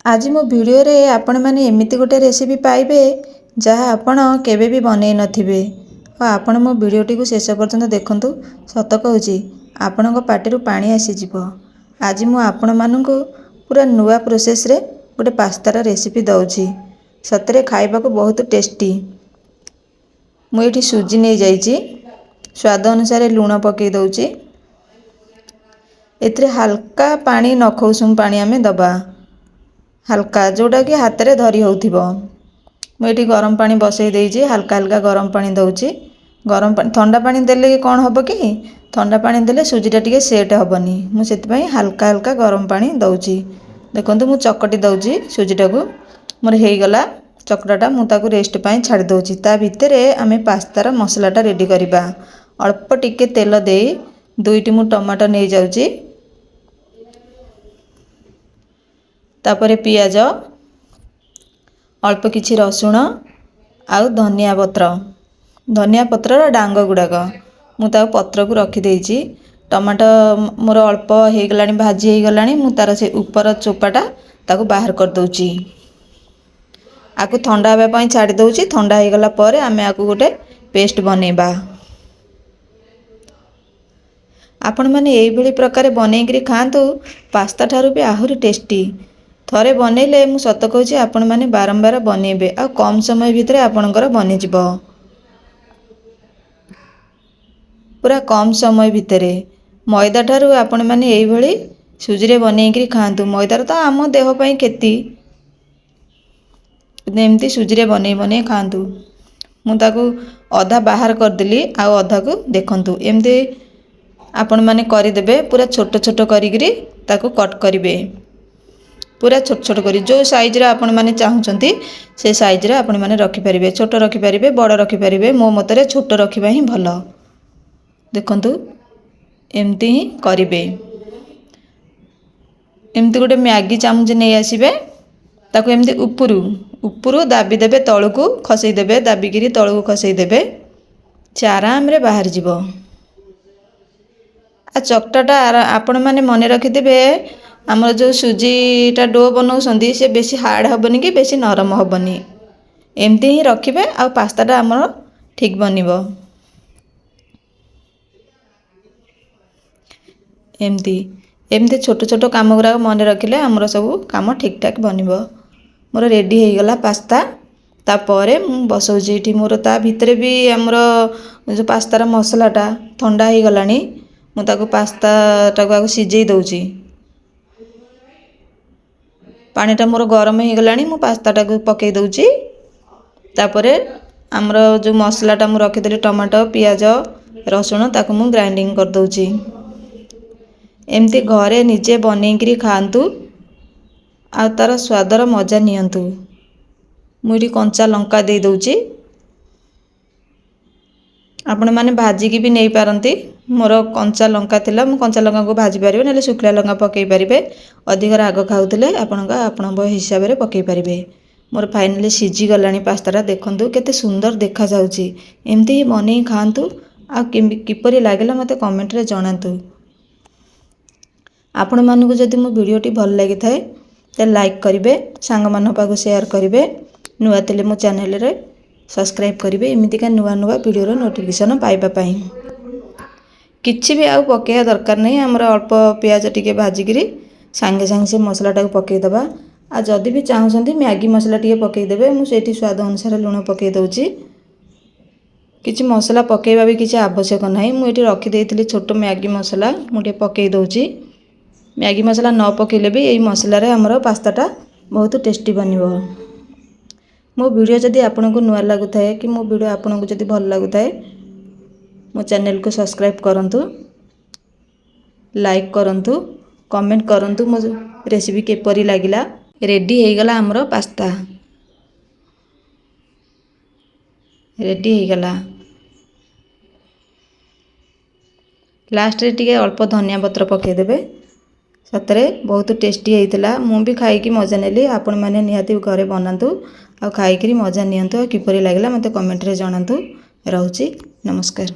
आज मो वीडियो रे आपण माने एमिति गोटे रेसिपी पाइबे जहाँ आपण केबे भी बनै नथिबे। आपण मो वीडियो टी को शेष पर्यंत देखंतु। सत कहूची आपणक पाटिरु पानी आसी जिवो। आज मु आपण मानकु पूरा नुआ प्रोसेस रे गोटे पास्तार रेसिपी दउची। सतरे खाइबा को बहुत टेस्टी। मु एठी सुजी नै जाईची, स्वाद अनुसार लूण पके दउची। एतरे हल्का पानी नखौसुम पानी आमे दबा, हल्का जोटा कि हाथ रे धरी होउथिबो। मुझे गरम पानी बसई देइछि, हल्का हल्का गरम पानी दउछि। गरम पानी ठंडा पानी देले कौन हबो कि ठंडा पानी देले सुजीटा टिके सेट हबनी। मु सेति पई हल्का हल्का गरम पानी दउछि। देखंतु मु चकटी दउछि सुजीटा को। मोर हेई गला चकटाटा। मु ताको रेस्ट पई छाडी दउछि। ता भितरे आमे पास्तार मसलाटा रेडी करिबा। अल्प टिके तेल देई दुईटी मु टमाटो नै जाउछि। तापरे पियाज, अल्प किछि रसुण आउ धनिया पत्र डांग गुड़ाक मु पत्र को रखी देइछि। टमाटो मोर अल्प हे गलानी, भाजी हे गलानी। मु तार से ऊपर चोपाटा ताको बाहर कर दउछि। आकु ठंडा होबा पई छाडी दउछि। ठंडा हे गला परे आमे आकु गोटे पेस्ट बनेबा। आपण माने एई भली प्रकार बनेइकरी खांतु, पास्ता ठारू भी आहुरी टेस्टी। थरे बनैले मु सत कहूची आपण माने बारंबार बनेबे आ कम समय भितरे आपणकर बनि जिवो। पूरा कम समय भितरे मैदा ठारू आपण माने एई भली सुजी रे बनेइकरी खांतु। मैदा तो आम देह पई खेती, नेमती सुजी रे बनै खांतु। मु ताकू अधा बाहर कर देली आ अधा को देखंतु। एमती आपण माने करि देबे। पूरा छोट छोट करिकरी ताकू कट करिवे। पूरा छोट छोट करी जो साइज रे आपण माने चाहुचंती से साइज रे आपण माने रखि परिबे। छोट रखि परिबे, बड़ रखि परिबे। मो मतरे छोट रखिबा ही भलो। देखंतु एमती ही करिवे। एमती गोटे मैगी चामच नै आसीबे। ताकू एमती उपुरु दाबी देबे, तळुकू खसई देबे। दाबीगिरी तळुकू खसई देबे, से आराम रे बाहर जिवो। आ चकटाटा आपण माने मने रखि देबे। हमर जो सुजीटा डो बनाउसंदी से बेसी हार्ड हबनी कि बेसी नरम हबनी। एमती ही रखिबे आ पास्ताटा हमर ठीक बनिबो। एमती छोट छोट काम गुरा मने रखिले हमर सब काम ठीक ठाक बनिबो। मोर रेडी हे गला पास्ता। तापरे मु बसौजी एठी। मोर ता भितरे भी हमर जो पास्तार मसलाटा ठंडा हे गलानी। मु ताको पास्ताटा को सिझेई दउची। पानीटा मोर गरम हे गलानी। मु पास्ताटा को पकेई दउची। तापरे हमर जो मसलाटा मु रखि देली टमाटो, पियाज, रसुण ताको मु ग्राइंडिंग कर दउची। एमती घरे निजे बनेइकरी खांतु आ तार स्वादर मजा नियंतु। मुझे कंचा लंका दे दउची। आपण माने भाजी की भी नहीं पारंती। मोर कंचा लंका थिला, मु कंचा लंका को भाजी पारिबे, नले सुखला लंका पकेई पारिबे। अधिक राग खाउतले आपण हिसाब रे पकेई पारिबे। मोर फाइनली सिझी गलानी पास्ताटा। देखंतु केते सुंदर देखा जाउची। एमती ही बनेई खांतु आ किपरि लागला मते कमेंट रे जणांतु। आपण मानकु जदि मो वीडियो टी भल लागि थाए ते लाइक करिवे, सांग मान पाखु शेयर करिवे। नुआ तेले मो चैनल रे सब्सक्राइब करिवे। एमिति का नुआ नुआ वीडियो रो नोटिफिकेशन पाइबा पई। किछि भी आउ पकेया दरकार नै। हमरा अल्प प्याज टिके भाजी गिरी सांगे सांगे से मसलाटा को पकेई दबा। आ जदि भी चाहुसंती मैगी मसला टिके पकेई देबे। मु सेठी स्वाद अनुसार लूण पकेई दउची। किछि मसला पकेइबा भी किछि आवश्यक नै। मु एठी रखि देइथिली छोट मैगी मसला, मु टे पकेई दउची। मैगी मसला न पकेइले भी एई मसला रे हमरो पास्ताटा बहुत टेस्टी बनिबो। मो वीडियो जदि आपनको नुआ लागु थाए कि मो वीडियो आपनको जदि भल लागु थाए, मो चैनल को सब्सक्राइब करंतु, लाइक करंतु, कमेंट करंतु मो रेसिपी केपरि लागिला। रेडी हे गला हमरो पास्ता। रेडी हे गला। लास्ट रे टिके अल्प धनिया पत्र पकेई देबे। सतरे बहुत टेस्टी होइतिला। मु भी खाई की मजा नेली। आपण माने निहाती घरे बनांतु आ खाई की मजा नियंतु। किपरि लागला मते कमेंट रे जणांतु। रहउची नमस्कार।